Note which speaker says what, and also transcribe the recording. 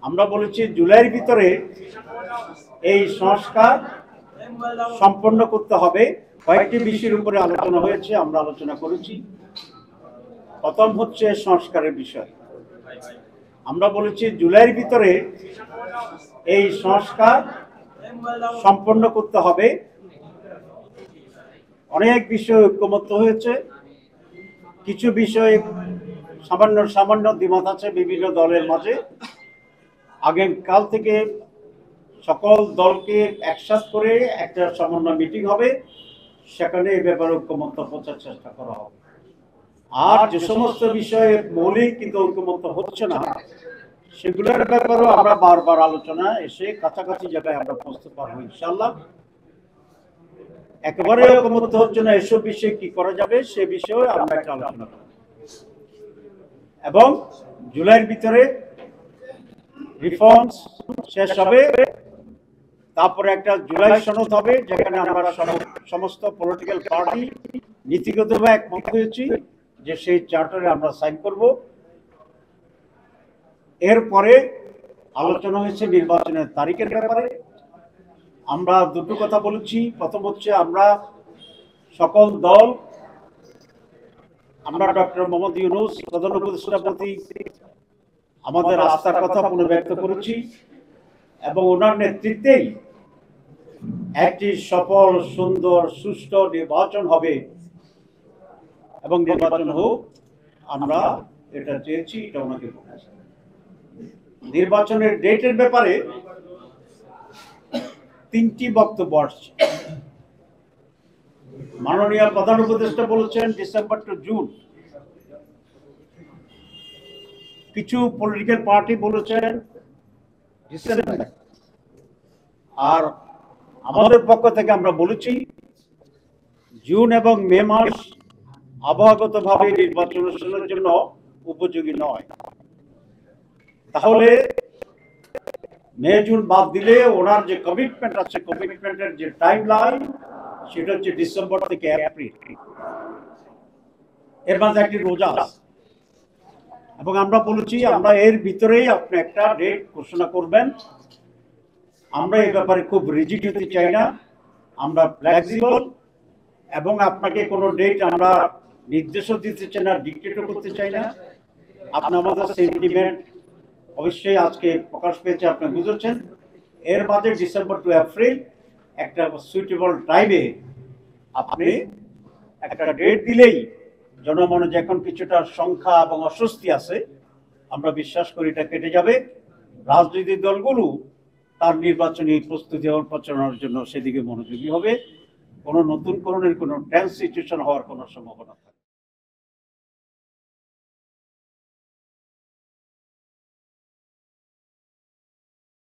Speaker 1: আমরা বলেছি জুলাইয়ের ভিতরে এই সংস্কার সম্পন্ন করতে হবে। কয়েকটি বিষয়ের উপরে আলোচনা হয়েছে, আমরা আলোচনা করেছি। প্রথম হচ্ছে সংস্কারের বিষয়। আমরা বলেছি জুলাইয়ের ভিতরে এই সংস্কার সম্পন্ন করতে হবে। অনেক বিষয় ঐক্যমত্য হয়েছে, কিছু বিষয়ে সামান্য সামান্য দ্বিমত আছে বিভিন্ন দলের মাঝে। আগামীকাল থেকে সকল দলকে একসাথ করে একটা সমন্বয় মিটিং হবে, সেখানে এই ব্যাপারে ঐক্যমত্য পৌঁছার চেষ্টা করা হবে। আর যে সমস্ত বিষয়ে মৌলিক কিন্তু ঐক্যমত্য হচ্ছে না, সেগুলোর ব্যাপারেও আমরা বারবার আলোচনা এসে কাছাকাছি জায়গায় আমরা পৌঁছতে পারবো ইনশাআল্লাহ। একেবারে ঐক্যমত্য হচ্ছে না এসব বিষয়ে কি করা যাবে সে বিষয়ে আমরা একটা আলোচনা করব। এবং জুলাইয়ের ভিতরে রিফর্মস শেষ হবে, তারপরে একটা জুলাই সনদ হবে যেখানে আমরা সমস্ত পলিটিক্যাল পার্টি নীতিগতভাবে একমত হয়েছি যে সেই চার্টারে আমরা সাইন করব। এরপরে আলোচনা হয়েছে নির্বাচনের তারিখের ব্যাপারে। আমরা দুটো কথা বলেছি। প্রথম হচ্ছে আমরা সকল দল, আমরা ডক্টর মোহাম্মদ ইউনূস প্রধান উপদেষ্টার প্রতি আমাদের আস্থার কথা পুনর্ব্যক্ত করেছি এবং ওনার নেতৃত্বেই একটি সফল সুন্দর সুষ্ঠু নির্বাচন হবে এবং নির্বাচন হোক, আমরা এটা চেয়েছি, এটা ওনাকে বলেছি। নির্বাচনের ডেটের ব্যাপারে তিনটি বক্তব্য আসছে। মাননীয় প্রধান উপদেষ্টা বলেছেন ডিসেম্বর টু জুন, কিছু পলিটিক্যাল পার্টি বলেছেন ডিসেম্বর, আর আমাদের পক্ষ থেকে আমরা বলেছি জুন এবং মে মাস আবহাওয়াগতভাবে নির্বাচন অনুষ্ঠানের জন্য উপযোগী নয়। তাহলে মে জুন বাদ দিলে ওনার যে কমিটমেন্ট আছে, কমিটমেন্টের যে টাইম লাইন সেটা হচ্ছে ডিসেম্বর থেকে এপ্রিল, এর মাঝে একটি রোজা আছে। এবং আমরা বলেছি আমরা এর ভিতরেই আপনি একটা ডেট ঘোষণা করবেন। আমরা এই ব্যাপারে খুব রিজিড হতে চাই না, আমরা ফ্লেক্সিবল, এবং আপনাকে কোনো ডেট আমরা নির্দেশও দিতে চাই না, ডিক্টেটও করতে চাই না। আপনি আমাদের সেন্টিমেন্ট অবশ্যই আজকে প্রকাশ পেয়েছে, আপনি বুঝেছেন। এর মাঝে ডিসেম্বর টু এপ্রিল একটা সুইটেবল টাইমে আপনি একটা ডেট দিলেই জনমনে যে এখন কিছুটা সংখ্যা এবং অস্বস্তি আছে, আমরা বিশ্বাস করি এটা কেটে যাবে। রাজনৈতিক দলগুলো তার নির্বাচনী প্রস্তুতি এবং প্রচারণার জন্য সেদিকে মনোযোগী হবে। কোনো নতুন করণের কোনো টেন্স সিচুয়েশন হওয়ার কোনো সম্ভাবনা থাকে।